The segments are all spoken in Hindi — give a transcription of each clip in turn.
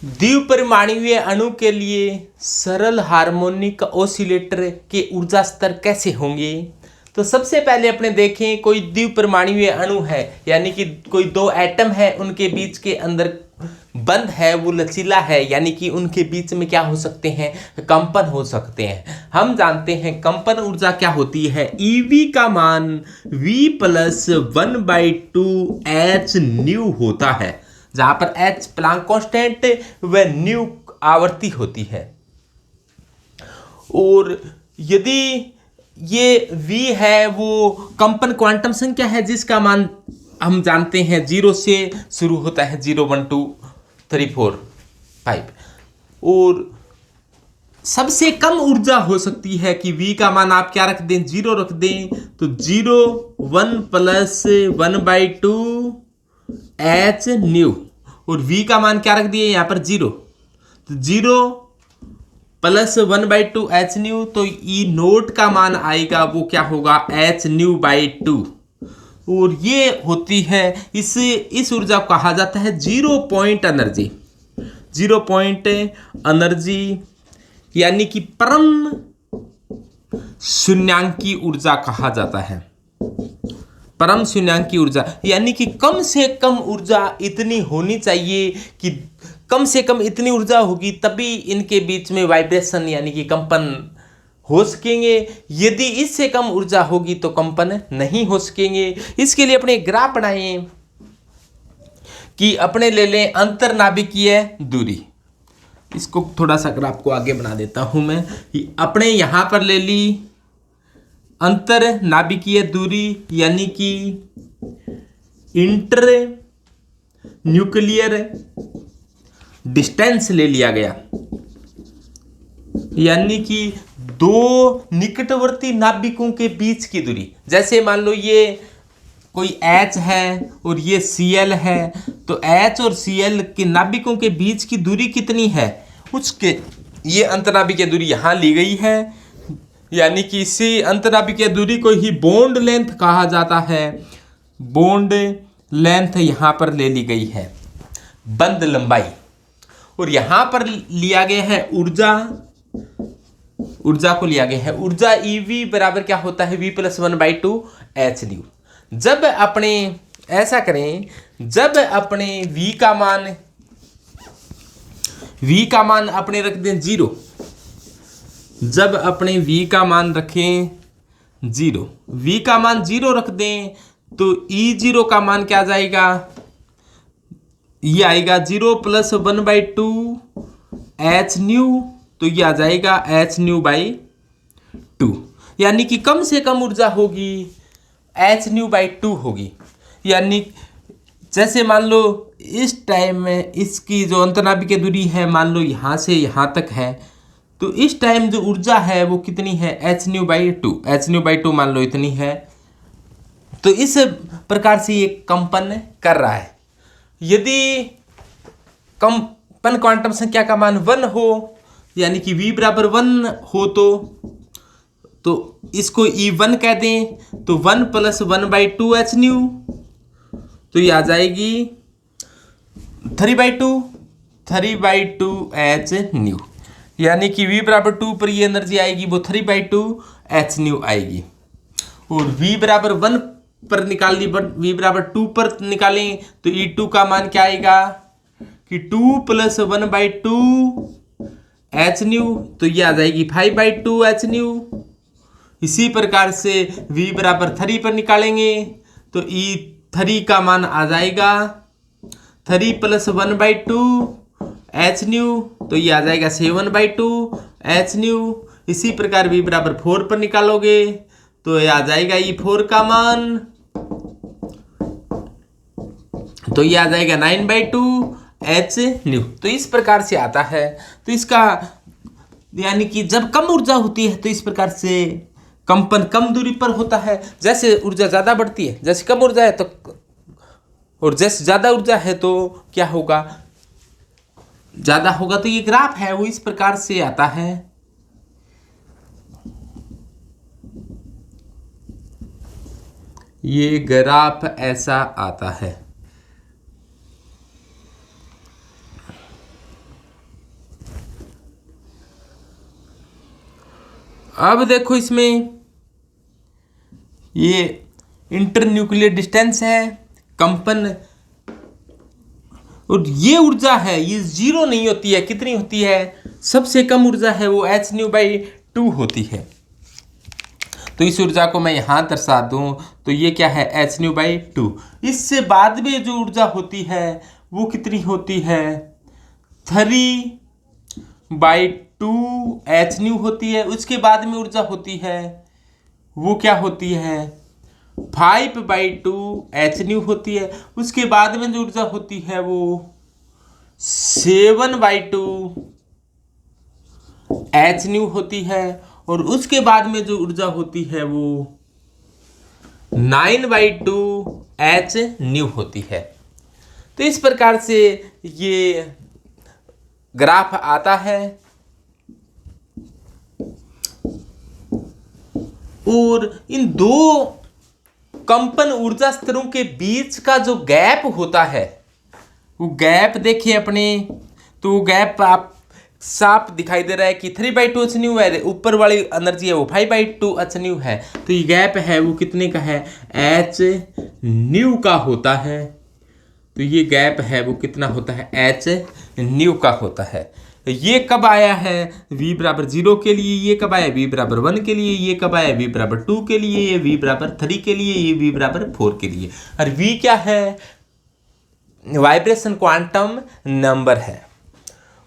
द्विपरिमाणीय अणु के लिए सरल हार्मोनिक ऑसिलेटर के ऊर्जा स्तर कैसे होंगे। तो सबसे पहले अपने देखें, कोई द्विपरिमाणीय अणु है यानी कि कोई दो एटम है, उनके बीच के अंदर बंध है, वो लचीला है, यानी कि उनके बीच में क्या हो सकते हैं, कंपन हो सकते हैं। हम जानते हैं कंपन ऊर्जा क्या होती है, ईवी का मान v प्लस 1/2 h न्यू होता है, जहां पर h प्लांक कांस्टेंट व न्यू आवर्ती होती है। और यदि ये v है वो कंपन क्वांटम संख्या है जिसका मान हम जानते हैं 0 से शुरू होता है, 0 1 2 3 4 5, और सबसे कम ऊर्जा हो सकती है कि v का मान आप क्या रख दें, 0 रख दें, तो 0 1 प्लस 1/2 h न्यू, और v का मान क्या रख दिए यहाँ पर 0, तो 0 प्लस 1/2 h न्यू, तो ई नोट का मान आएगा वो क्या होगा, h न्यू बाई 2, और ये होती है इस ऊर्जा को कहा जाता है zero point energy. Zero point energy यानी कि परम शून्यांकी ऊर्जा कहा जाता है। परम शून्यांकी ऊर्जा यानी कि कम से कम ऊर्जा इतनी होनी चाहिए कि कम से कम इतनी ऊर्जा होगी तभी इनके बीच में वाइब्रेशन यानी कि कंपन हो सकेंगे। यदि इससे कम ऊर्जा होगी तो कंपन नहीं हो सकेंगे। इसके लिए अपने ग्राफ बनाएं कि अपने ले लें अंतरनाभिकीय दूरी। इसको थोड़ा सा ग्राफ को आगे बना देता हूं मैं। अपने यहां पर ले ली अंतरनाभिकीय दूरी यानी कि इंटर न्यूक्लियर डिस्टेंस ले लिया गया, यानी कि दो निकटवर्ती नाभिकों के बीच की दूरी। जैसे मान लो ये कोई H है और ये Cl है, तो H और Cl के नाभिकों के बीच की दूरी कितनी है, उसके ये अंतर्नाभिकीय दूरी यहाँ ली गई है, यानी कि इसी अंतर्नाभिकीय दूरी को ही बॉन्ड लेंथ कहा जाता है। बॉन्ड लेंथ यहाँ पर ले ली गई है, बंध लंबाई, और यहाँ पर लिया गया है ऊर्जा। ऊर्जा को लिया गया है ऊर्जा EV बराबर क्या होता है, v प्लस 1/2 h न्यू। जब अपने ऐसा करें, जब अपने v का मान अपने रख दें 0, जब अपने v का मान रखें 0, v का मान 0 रख दें तो E0 का मान क्या जाएगा, ये आएगा 0 प्लस 1/2 h न्यू, तो ये आ जाएगा h न्यू बाई 2, यानी कि कम से कम ऊर्जा होगी h न्यू बाई 2 होगी। यानी जैसे मान लो इस टाइम में इसकी जो अंतर्नाभिकीय दूरी है मान लो यहाँ से यहाँ तक है, तो इस टाइम जो ऊर्जा है वो कितनी है, h new by 2, h new by 2 मान लो इतनी है। तो इस प्रकार से ये कंपन कर रहा है। यदि कंपन क्वांटम संख्या का मान 1 हो यानी कि v बराबर 1 हो तो इसको E1 कह दें, तो 1 प्लस 1/2 h न्यू, तो ये आ जाएगी 3/2 h न्यू, यानी कि v बराबर 2 पर ये एनर्जी आएगी वो 3/2 h न्यू आएगी। और v बराबर 1 पर निकाल ली, v बराबर 2 पर निकालें तो E2 का मान क्या आएगा कि 2 प्लस 1/2 h न्यू, तो ये आ जाएगी 5/2 h न्यू। इसी प्रकार से v बराबर 3 पर निकालेंगे तो E3 का मान आ जाएगा 3 प्लस 1/2 h न्यू, तो ये आ जाएगा 7/2 h न्यू। इसी प्रकार v बराबर 4 पर निकालोगे तो ये आ जाएगा E4 का मान, तो ये आ जाएगा 9/2 h न्यू। तो इस प्रकार से आता है। तो इसका यानी कि जब कम ऊर्जा होती है तो इस प्रकार से कंपन कम दूरी पर होता है। जैसे ऊर्जा ज़्यादा बढ़ती है, जैसे कम ऊर्जा है तो, और जैसे ज़्यादा ऊर्जा है तो क्या होगा, ज़्यादा होगा। तो ये ग्राफ है वो इस प्रकार से आता है। ये ग्राफ ऐसा आता है। अब देखो इसमें ये इंटरन्यूक्लियर डिस्टेंस है, कंपन, और ये ऊर्जा है ये जीरो नहीं होती है। कितनी होती है? सबसे कम ऊर्जा है वो h/2 होती है। तो इस ऊर्जा को मैं यहाँ दर्शा दूँ तो ये क्या है? h/2। इससे बाद में जो ऊर्जा होती है वो कितनी होती है? 3/2 h/2 होती है। उसके बाद में ऊर्जा होती है वो क्या होती है? 5/2 h/2 होती है। उसके बाद में जो ऊर्जा होती है वो 7/2 h/2 होती है। और उसके बाद में जो ऊर्जा होती है वो 9/2 h/2 होती है। तो इस प्रकार से ये ग्राफ आता है। और इन दो कंपन ऊर्जा स्तरों के बीच का जो गैप होता है वो गैप देखिए अपने, तो वो गैप आप साफ दिखाई दे रहा है कि 3/2 h/2 है, ऊपर वाली एनर्जी है वो 5/2 h/2 है। तो ये गैप है वो कितने का है? h/2 का होता है। तो ये गैप है वो कितना होता है? h/2 का होता है। ये कब आया है? v=0 के लिए। ये कब आया? v=1 के लिए। ये कब आया? v=2 के लिए। ये v=3 के लिए। ये v=4 के लिए। और v क्या है? वाइब्रेशन क्वांटम नंबर है।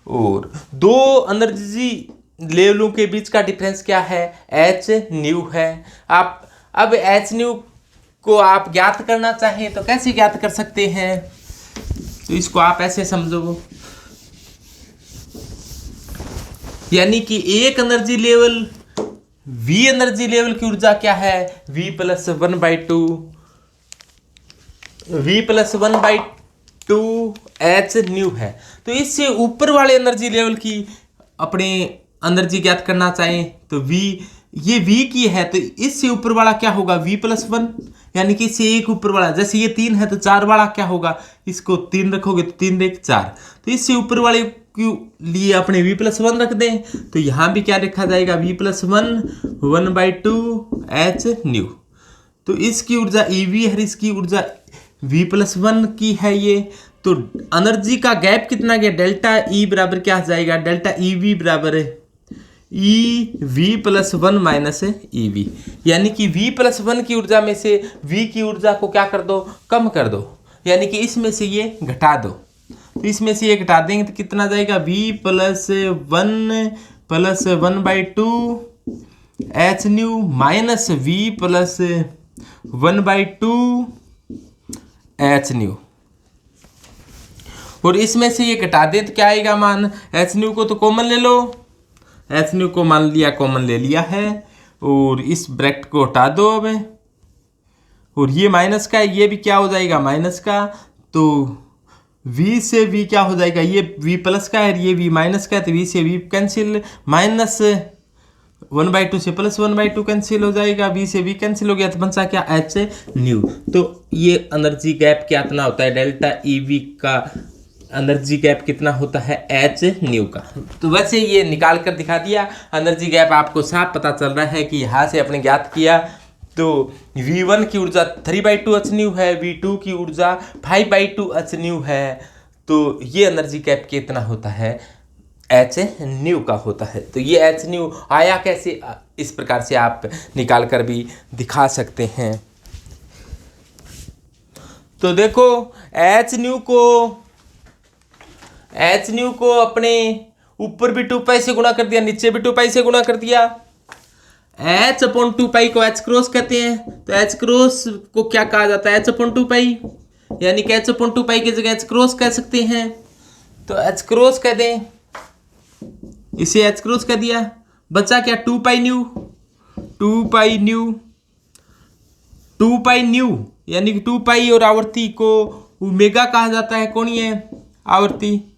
और दो एनर्जी लेवलों के बीच का डिफरेंस क्या है? h/2 है। आप अब h/2 को आप ज्ञात करना चाहें तो कैसे ज्ञात कर सकते हैं? तो इसको आप ऐसे समझो, यानी कि एक energy level v energy level की ऊर्जा क्या है? v+1/2 h/2 है। तो इससे ऊपर वाले एनर्जी लेवल की अपने एनर्जी ज्ञात करना चाहें तो ये v की है, तो इससे ऊपर वाला क्या होगा? v+1, यानी कि इससे एक ऊपर वाला, जैसे ये 3 है तो 4 वाला क्या होगा? इसको 3 रखोगे तो 3 1 4, तो इससे ऊपर वाले के लिए अपने v+1 रख दें। तो यहाँ भी क्या लिखा जाएगा? v+1 1/2 h/2। तो इसकी ऊर्जा ev है, इसकी ऊर्जा v+1 की है ये। तो एनर्जी का गैप कितना गया? डेल्टा E बराबर क्या आ जाएगा? डेल्टा EV बराबर EV+1 माइनस EV, यानी कि v+1 की ऊर्जा में से v की ऊर्जा को क्या कर दो? कम कर दो, यानी कि इसमें से ये घटा दो। तो इसमें से ये घटा देंगे तो कितना जाएगा? v+1 + 1/2 h/2 minus v+1/2 h/2। और इसमें से ये घटा दे तो क्या आएगा मान? h/2 को तो कॉमन ले लो, h/2 को मान लिया, कॉमन ले लिया है। और इस ब्रैकेट को हटा दो अब, और ये माइनस का है, ये भी क्या हो जाएगा? माइनस का। तो v से v क्या हो जाएगा? ये v प्लस का है, ये v माइनस का है, तो v से v कैंसिल, माइनस 1/2 से +1/2 कैंसिल हो जाएगा, v से v कैंसिल हो गया, तो बचा क्या? h/2। तो ये एनर्जी गैप क्या इतना होता है? डेल्टा EV का एनर्जी गैप कितना होता है? h/2 का। तो वैसे ये निकाल कर दिखा दिया। एनर्जी गैप आपको साफ पता चल रहा है कि यहाँ से अपने ज्ञात किया। तो v1 की ऊर्जा 3/2 h/2 है, v2 की ऊर्जा 5/2 h/2 है। तो ये एनर्जी गैप कितना होता है? h/2 का होता है। तो ये h/2 आया कैसे? इस प्रकार से आप निकाल कर भी दिखा सकते हैं। तो देखो h/2 को अपने ऊपर भी 2π से गुणा कर दिया, नीचे भी 2π से गुणा कर दिया। h/2π को h क्रॉस कहते हैं। तो h क्रॉस को क्या कहा जाता है? h/2π, यानी कि h/2π की जगह h क्रॉस कह सकते हैं। तो h क्रॉस कह दें, इसे h क्रॉस कह दिया। बचा क्या? 2π न्यू, यानी कि 2π और आवर्ती को ओमेगा कहा जाता है। कोणीय आवर्ती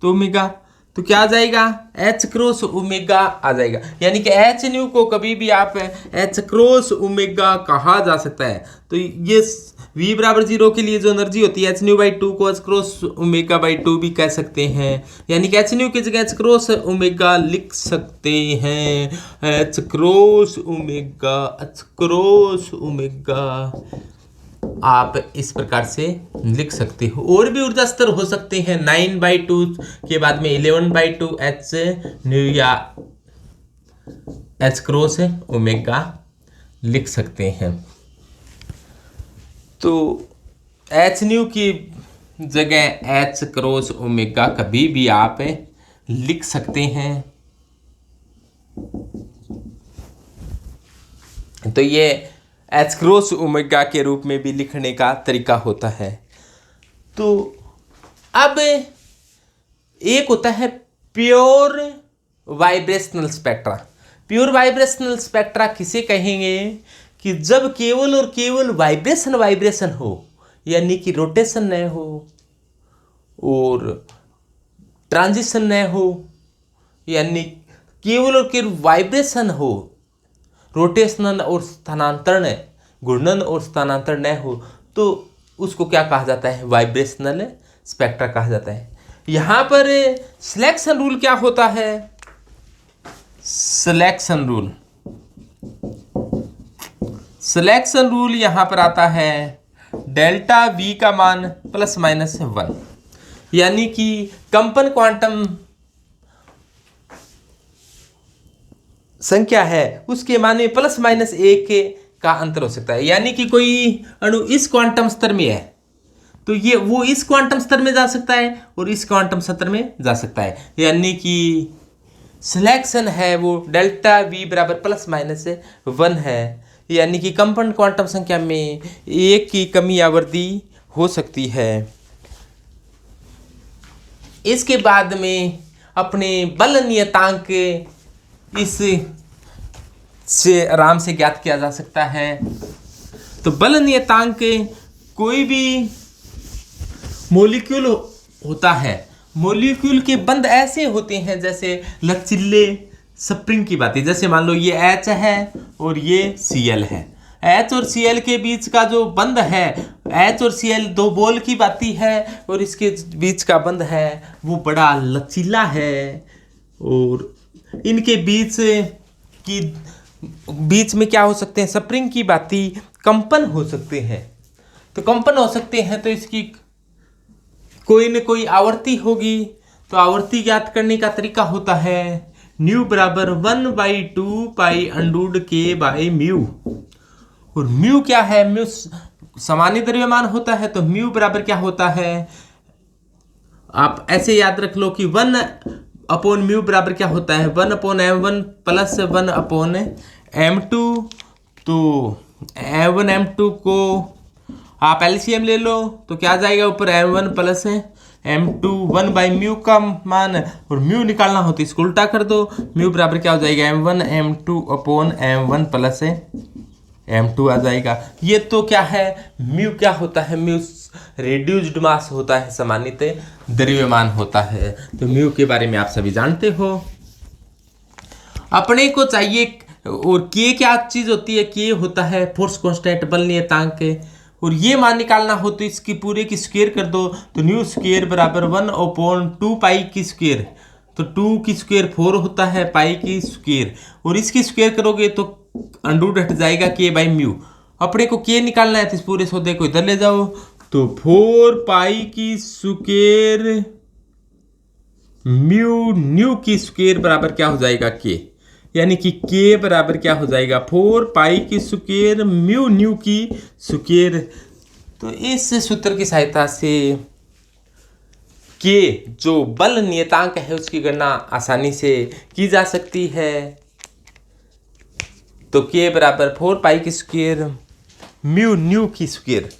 तो ओमेगा। तो क्या आ जाएगा, एच क्रॉस ओमेगा आ जाएगा। यानी कि एच न्यू को कभी भी आप एच क्रॉस ओमेगा कहा जा सकता है। तो ये v बराबर 0 के लिए जो एनर्जी होती है एच न्यू बाई 2 को एच क्रॉस ओमेगा बाई 2 भी कह सकते हैं। यानी कि एच न्यू की जगह एच क्रॉस ओमेगा लिख सकते हैं, एच क्रॉस ओमेगा आप इस प्रकार से लिख सकते हो। और भी ऊर्जा स्तर हो सकते हैं, 9/2 के बाद में 11/2 एच न्यू या एच क्रॉस ओमेगा लिख सकते हैं। तो एच न्यू की जगह एच क्रॉस ओमेगा कभी भी आप लिख सकते हैं। तो ये एच क्रॉस ओमेगा के रूप में भी लिखने का तरीका होता है। तो अब एक होता है pure vibrational spectra. Pure vibrational spectra किसे कहेंगे कि जब केवल और केवल वाइब्रेशन हो, यानी कि रोटेशन न हो और ट्रांजिशन न हो, यानी केवल और केवल वाइब्रेशन हो, रोटेशनल और स्थानांतरण, घूर्णन और स्थानांतरण न हो, तो उसको क्या कहा जाता है, वाइब्रेशनल स्पेक्ट्रा कहा जाता है। यहाँ पर सिलेक्शन रूल क्या होता है, सिलेक्शन रूल यहाँ पर आता है डेल्टा V का मान ±1, यानी कि कंपन क्वांटम संख्या है उसके मान में ±1 का अंतर हो सकता है। यानी कि कोई अणु इस क्वांटम स्तर में है तो वो इस क्वांटम स्तर में जा सकता है और इस क्वांटम स्तर में जा सकता है। यानी कि सिलेक्शन है वो डेल्टा V बराबर ±1 है। यानी कि कंपन क्वांटम संख्या में 1 की कमी या वृद्धि हो सकती है। इसके बाद में अपने बल नियतांक इस से आराम से ज्ञात किया जा सकता है। तो बल नियतांक कोई भी मॉलिक्यूल होता है, मॉलिक्यूल के बंध ऐसे होते हैं जैसे लचीले स्प्रिंग की बात है। जैसे मान लो ये H है और ये Cl है, H और Cl के बीच का जो बंध है, H और Cl दो बॉल की बाती है और इसके बीच का बंध है वो बड़ा लचीला है और इनके बीच में क्या हो सकते हैं, स्प्रिंग की बाती कंपन हो सकते हैं। तो कंपन हो सकते हैं तो इसकी कोई न कोई आवृत्ति होगी। तो आवृत्ति ज्ञात करने का तरीका होता है न्यू बराबर 1/2 पाई अंडूड के बाई म्यू। और म्यू क्या है, म्यू सामान्य द्रव्यमान होता है। तो म्यू बराबर क्या होता है, आप ऐसे याद रख लो कि 1/म्यू बराबर क्या होता है, 1/m1 प्लस 1/m2। तो m1 m2 को आप एलसीएम ले लो तो क्या आ जाएगा, ऊपर m1 प्लस m2 1/म्यू का मान, और म्यू निकालना हो तो इसको उल्टा कर दो। म्यू बराबर क्या हो जाएगा, m1 m2 upon m1 plus m2 आ जाएगा। ये तो क्या है, म्यू क्या होता है, म्यू रेड्यूस्ड मास होता है, सामान्यतः द्रव्यमान होता है। तो म्यू के बारे में आप सभी जानते हो। अपने को चाहिए, और के क्या चीज होती है, के होता है फोर्स कांस्टेंट, बल नियतांक। और ये मान निकालना हो तो इसकी पूरे की स्क्वायर कर दो। तो न्यू स्क्वायर बराबर 1/2 पाई की स्क्वायर। तो 2 की स्क्वायर 4 होता है, पाई की स्क्वायर, और इसकी स्क्वायर करोगे तो अंडूड हट जाएगा के बाई म्यू। अपने को के निकालना है तो इस पूरे सौदे को इधर ले जाओ। तो 4 पाई की स्क्वायर म्यू न्यू की स्क्वायर बराबर क्या हो जाएगा, के। यानी कि के बराबर क्या हो जाएगा, 4 पाई की स्क्वायर म्यू न्यू की स्क्वायर। तो इस सूत्र की सहायता से के जो बल नियतांक है उसकी गणना आसानी से की जा सकती है। तो के बराबर 4 पाई की स्क्वायर म्यू न्यू की स्क्वायर।